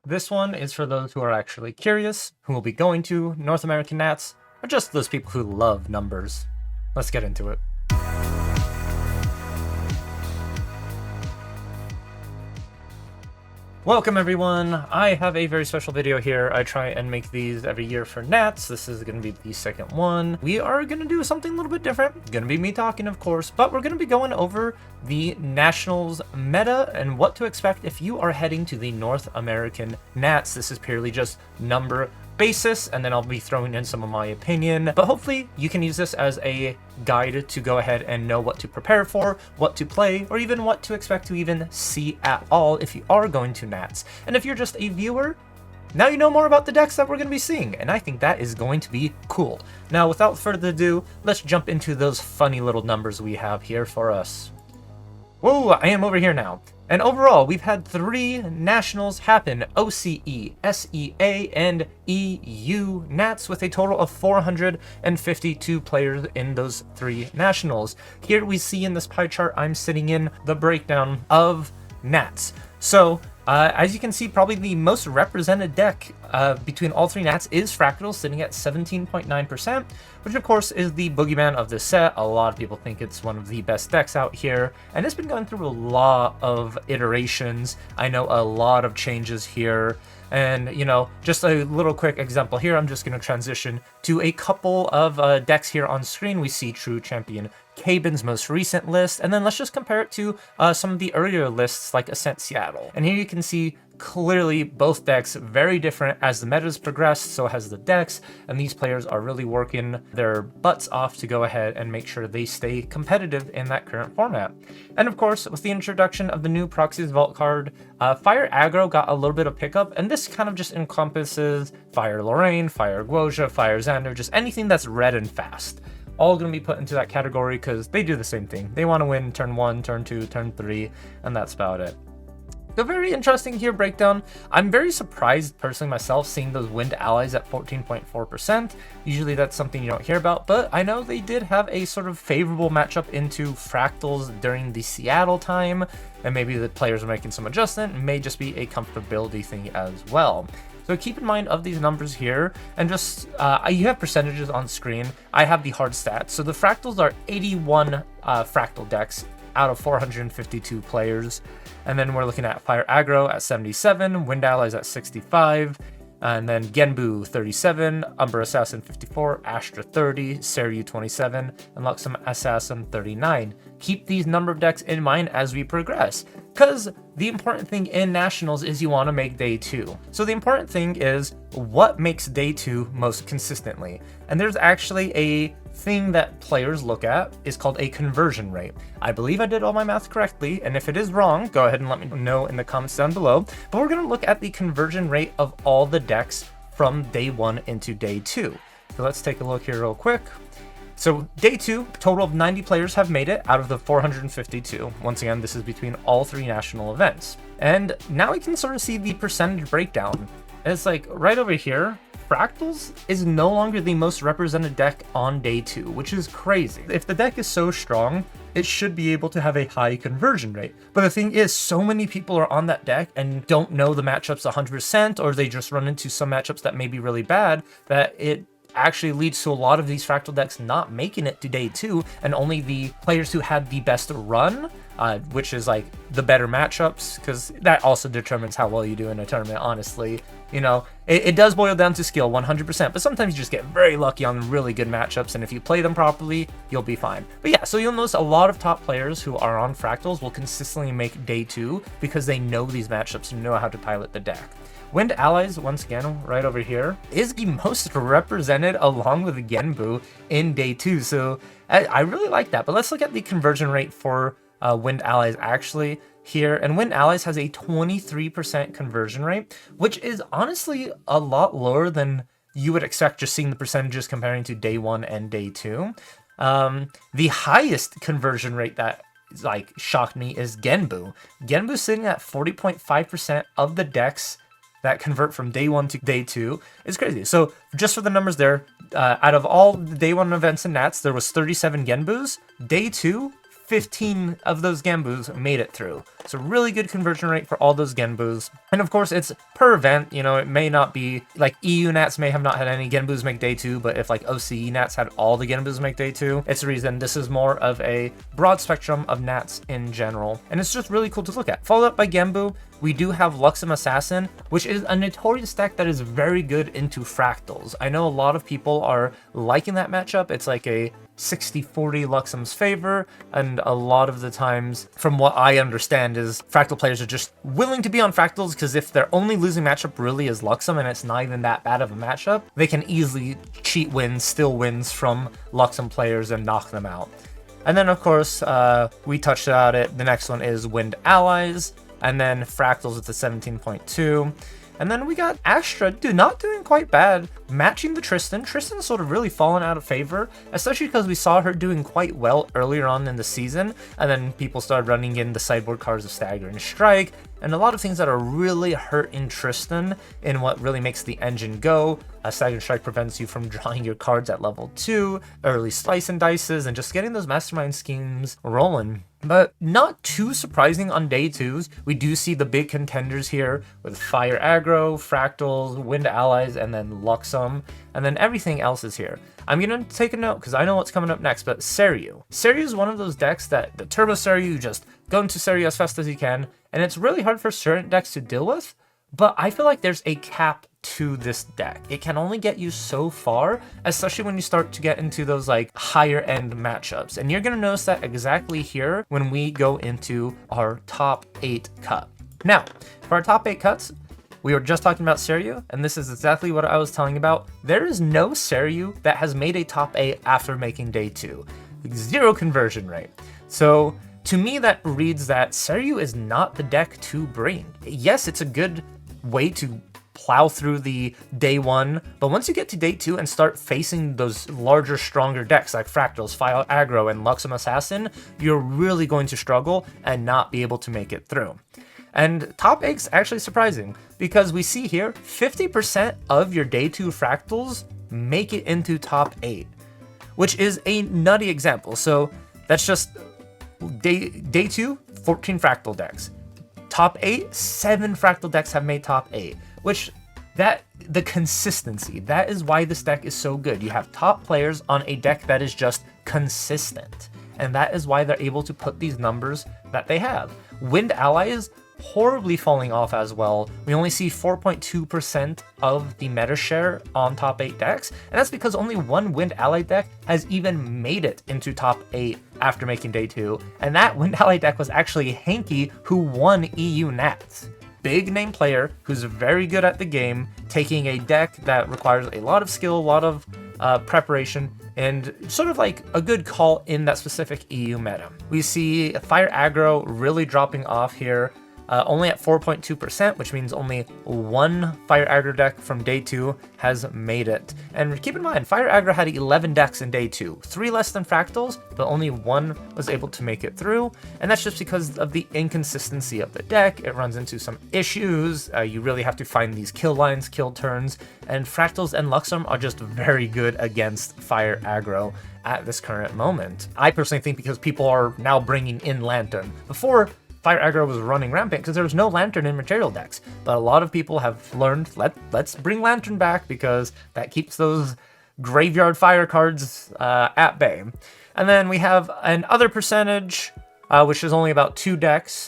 This one is for those who are actually curious, who will be going to North American Nats, or just those people who love numbers. Let's get into it. Welcome everyone! I have a very special video here. I try and make these every year for Nats. This is going to be the second one. We are going to do something a little bit different. Going to be me talking, of course, but we're going to be going over the Nationals meta and what to expect if you are heading to the North American Nats. This is purely just number basis, and then I'll be throwing in some of my opinion, but hopefully you can use this as a guide to go ahead and know what to prepare for, what to play, or even what to expect to even see at all if you are going to Nats. And if you're just a viewer, now you know more about the decks that we're going to be seeing, and I think that is going to be cool. Now, without further ado, let's jump into those funny little numbers we have here for us. Whoa, I am over here now. And overall, we've had 3 Nationals happen: OCE, SEA, and EU Nats, with a total of 452 players in those 3 Nationals. Here we see in this pie chart I'm sitting in the breakdown of Nats. So, as you can see, probably the most represented deck between all 3 Nats is Fractal, sitting at 17.9%, which of course is the boogeyman of this set. A lot of people think it's one of the best decks out here, and it's been going through a lot of iterations. I know a lot of changes here, and you know, just a little quick example here. I'm just going to transition to a couple of decks here on screen. We see True Champion Cabin's most recent list, and then let's just compare it to some of the earlier lists like Ascent Seattle. And here you can see clearly both decks very different as the metas progress, so has the decks, and these players are really working their butts off to go ahead and make sure they stay competitive in that current format. And of course, with the introduction of the new Proxies Vault card, Fire Aggro got a little bit of pickup, and this kind of just encompasses Fire Lorraine, Fire Guoja, Fire Xander, just anything that's red and fast. All going to be put into that category because they do the same thing. They want to win turn 1, turn 2, turn 3, and that's about it. So very interesting here breakdown. I'm very surprised personally myself seeing those Wind Allies at 14.4%. Usually that's something you don't hear about, but I know they did have a sort of favorable matchup into Fractals during the Seattle time, and maybe the players are making some adjustment. It may just be a comfortability thing as well. So keep in mind of these numbers here, and just, you have percentages on screen. I have the hard stats. So the Fractals are 81 Fractal decks out of 452 players. And then we're looking at Fire Aggro at 77, Wind Allies at 65, and then Genbu 37, Umber Assassin 54, Astra 30, Seryu 27, and Luxem Assassin 39. Keep these number of decks in mind as we progress, because the important thing in Nationals is you want to make day 2. So the important thing is what makes day 2 most consistently. And there's actually a thing that players look at is called a conversion rate. I believe I did all my math correctly, and if it is wrong, go ahead and let me know in the comments down below. But we're going to look at the conversion rate of all the decks from day 1 into day 2. So let's take a look here real quick. So day 2, total of 90 players have made it out of the 452. Once again, this is between all 3 national events. And now we can sort of see the percentage breakdown. And it's like right over here, Fractals is no longer the most represented deck on day 2, which is crazy. If the deck is so strong, it should be able to have a high conversion rate. But the thing is, so many people are on that deck and don't know the matchups 100%, or they just run into some matchups that may be really bad, that it actually leads to a lot of these Fractal decks not making it to day 2, and only the players who had the best run, which is like the better matchups, because that also determines how well you do in a tournament, honestly. You know, it does boil down to skill 100%, but sometimes you just get very lucky on really good matchups, and if you play them properly, you'll be fine. But yeah, so you'll notice a lot of top players who are on Fractals will consistently make day 2 because they know these matchups and know how to pilot the deck. Wind Allies, once again, right over here, is the most represented along with Genbu in day 2. So I really like that. But let's look at the conversion rate for Wind Allies actually here. And Wind Allies has a 23% conversion rate, which is honestly a lot lower than you would expect just seeing the percentages comparing to day 1 and day 2. The highest conversion rate that like shocked me is Genbu. Genbu sitting at 40.5% of the decks that convert from day 1 to day 2 is crazy. So just for the numbers there, out of all the day 1 events in Nats, there was 37 Genbus. Day 2, 15 of those Genbus made it through. It's a really good conversion rate for all those Genbus. And of course, it's per event. You know, it may not be like EU Nats may have not had any Genbus make day 2, but if like OCE Nats had all the Genbus make day 2, it's the reason this is more of a broad spectrum of Nats in general. And it's just really cool to look at. Followed up by Genbu, we do have Luxem Assassin, which is a notorious deck that is very good into fractals. I know a lot of people are liking that matchup. It's like a 60-40 Luxem's favor, and a lot of the times, from what I understand, is fractal players are just willing to be on fractals because if their only losing matchup really is Luxem and it's not even that bad of a matchup, they can easily cheat wins, steal wins from Luxem players and knock them out. And then, of course, we touched on it. The next one is Wind Allies, and then Fractals with the 17.2. And then we got Astra, dude, not doing quite bad, matching the Tristan. Tristan's sort of really fallen out of favor, especially because we saw her doing quite well earlier on in the season, and then people started running in the sideboard cards of Staggering Strike, and a lot of things that are really hurting Tristan in what really makes the engine go. Staggering Strike prevents you from drawing your cards at level 2, early slice and dices, and just getting those mastermind schemes rolling. But not too surprising on day 2s. We do see the big contenders here with Fire Aggro, Fractals, Wind Allies, and then Luxem, and then everything else is here. I'm gonna take a note because I know what's coming up next, but Seiryu. Seiryu is one of those decks that the Turbo Seiryu, you just go into Seiryu as fast as you can, and it's really hard for certain decks to deal with, but I feel like there's a cap to this deck. It can only get you so far, especially when you start to get into those like higher end matchups. And you're gonna notice that exactly here when we go into our top 8 cut. Now, for our top 8 cuts, we were just talking about Seiryu, and this is exactly what I was telling about. There is no Seiryu that has made a top 8 after making day 2. 0 conversion rate. So to me, that reads that Seiryu is not the deck to bring. Yes, it's a good way to plow through the day 1, but once you get to day 2 and start facing those larger, stronger decks like Fractals, Fire Aggro, and Luxem Assassin, you're really going to struggle and not be able to make it through. And top 8's actually surprising, because we see here 50% of your day 2 Fractals make it into top 8, which is a nutty example. So that's just day 2, 14 Fractal decks. Top 8, 7 Fractal decks have made top 8, which the consistency, that is why this deck is so good. You have top players on a deck that is just consistent, and that is why they're able to put these numbers that they have. Wind Allies horribly falling off as well. We only see 4.2% of the meta share on top 8 decks, and that's because only one Wind Ally deck has even made it into top 8 after making day 2, and that Wind Ally deck was actually Hanky, who won EU Nats. Big name player who's very good at the game, taking a deck that requires a lot of skill, a lot of preparation, and sort of like a good call in that specific EU meta. We see Fire Aggro really dropping off here, only at 4.2%, which means only one Fire Aggro deck from day 2 has made it. And keep in mind, Fire Aggro had 11 decks in day 2, 3 less than Fractals, but only 1 was able to make it through. And that's just because of the inconsistency of the deck. It runs into some issues. You really have to find these kill lines, kill turns, and Fractals and Luxem are just very good against Fire Aggro at this current moment. I personally think because people are now bringing in Lantern. Before, Fire Aggro was running rampant because there was no Lantern in material decks, but a lot of people have learned, let's bring Lantern back because that keeps those graveyard fire cards at bay. And then we have an other percentage, which is only about 2 decks.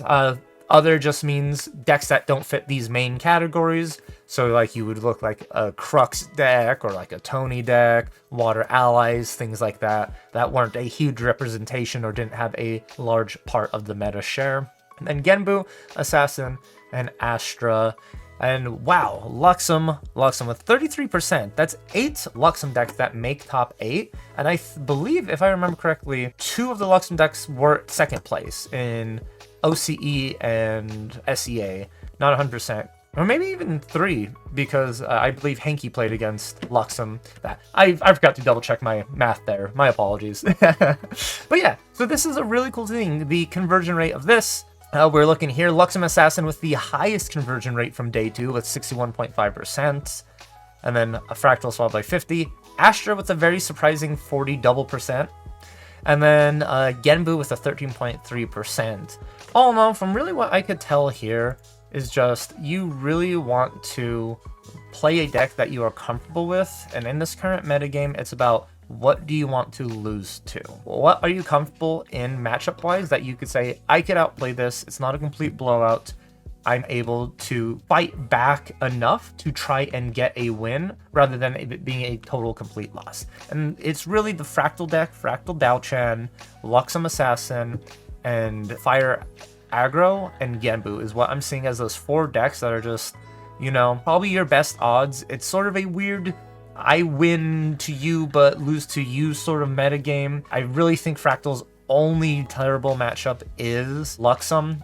Other just means decks that don't fit these main categories. So like you would look like a Crux deck or like a Tony deck, Water Allies, things like that, that weren't a huge representation or didn't have a large part of the meta share. And then Genbu, Assassin, and Astra. And wow, Luxem with 33%. That's 8 Luxem decks that make top 8. And I believe, if I remember correctly, 2 of the Luxem decks were second place in OCE and SEA. Not 100%. Or maybe even 3, because I believe Hanky played against Luxem. I forgot to double check my math there. My apologies. But yeah, so this is a really cool thing. The conversion rate of this, we're looking here, Luxem Assassin with the highest conversion rate from day 2 with 61.5%. And then a Fractal followed by 50. Astra with a very surprising 40 double %. And then Genbu with a 13.3%. All in all, from really what I could tell here, is just you really want to play a deck that you are comfortable with. And in this current metagame, it's about what do you want to lose to? What are you comfortable in matchup-wise that you could say, I could outplay this, it's not a complete blowout, I'm able to fight back enough to try and get a win rather than it being a total complete loss. And it's really the Fractal deck, Fractal Dao-Chan, Luxem Assassin, and Fire Aggro, and Genbu is what I'm seeing as those 4 decks that are just, you know, probably your best odds. It's sort of a weird I win to you but lose to you sort of metagame. I really think Fractal's only terrible matchup is Luxem.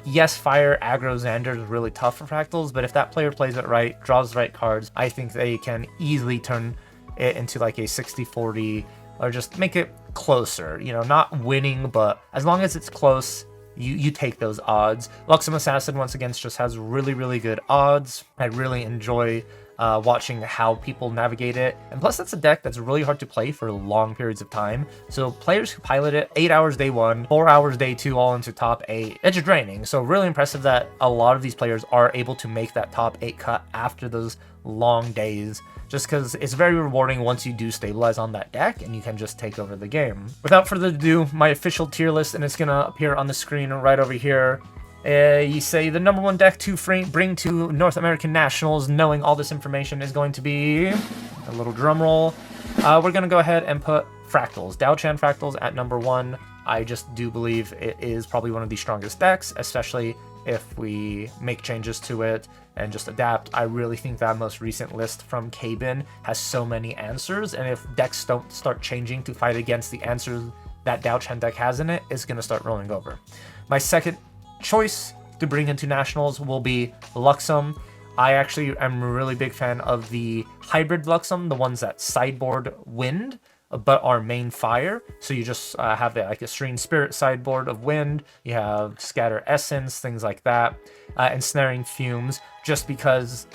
Yes, Fire Aggro Xander is really tough for Fractals, but if that player plays it right, draws the right cards, I think they can easily turn it into like a 60-40 or just make it closer. You know, not winning, but as long as it's close, you take those odds. Luxem Assassin, once again, just has really, really good odds. I really enjoy watching how people navigate it. And plus, that's a deck that's really hard to play for long periods of time. So players who pilot it 8 hours day 1, 4 hours day 2, all into top 8, it's draining. So really impressive that a lot of these players are able to make that top 8 cut after those long days, just because it's very rewarding once you do stabilize on that deck and you can just take over the game. Without further ado, my official tier list, and it's gonna appear on the screen right over here. You say the number 1 deck to bring to North American Nationals, knowing all this information, is going to be a little drum roll. We're gonna go ahead and put Fractals, Dao-Chan Fractals at number 1. I just do believe it is probably one of the strongest decks, especially if we make changes to it and just adapt. I really think that most recent list from Kabin has so many answers, and if decks don't start changing to fight against the answers that Dao-Chan deck has in it, it's going to start rolling over. My second choice to bring into Nationals will be Luxem. I actually am a really big fan of the hybrid Luxem, the ones that sideboard wind, but are main fire. So you just have like a Serene Spirit sideboard of wind, you have Scatter Essence, things like that, Ensnaring Fumes, just because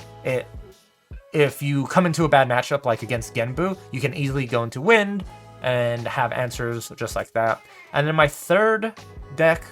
if you come into a bad matchup like against Genbu, you can easily go into wind and have answers just like that. And then my third deck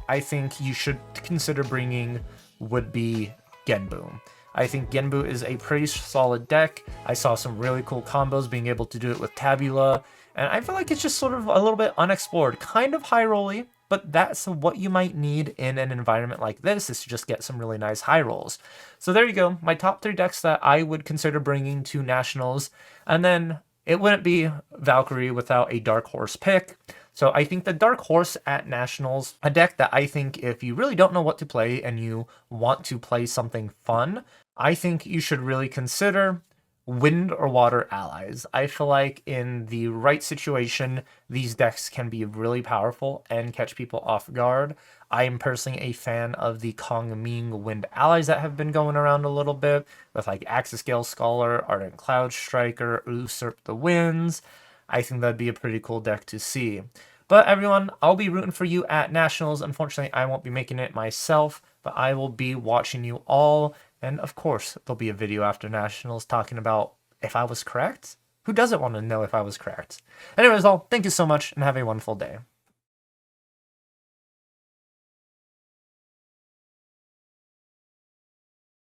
I think you should consider bringing would be Genbu. I think Genbu is a pretty solid deck. I saw some really cool combos being able to do it with Tabula, and I feel like it's just sort of a little bit unexplored, kind of high rolly, but that's what you might need in an environment like this, is to just get some really nice high rolls. So there you go, my top 3 decks that I would consider bringing to Nationals, and then it wouldn't be Valkyrie without a Dark Horse pick. So I think the Dark Horse at Nationals, a deck that I think if you really don't know what to play and you want to play something fun, I think you should really consider Wind or Water Allies. I feel like in the right situation, these decks can be really powerful and catch people off guard. I am personally a fan of the Kong Ming Wind Allies that have been going around a little bit, with like Axis Gale Scholar, Ardent Cloud Striker, Usurp the Winds. I think that'd be a pretty cool deck to see. But everyone, I'll be rooting for you at Nationals. Unfortunately, I won't be making it myself, but I will be watching you all. And of course, there'll be a video after Nationals talking about if I was correct. Who doesn't want to know if I was correct? Anyways, all, thank you so much and have a wonderful day.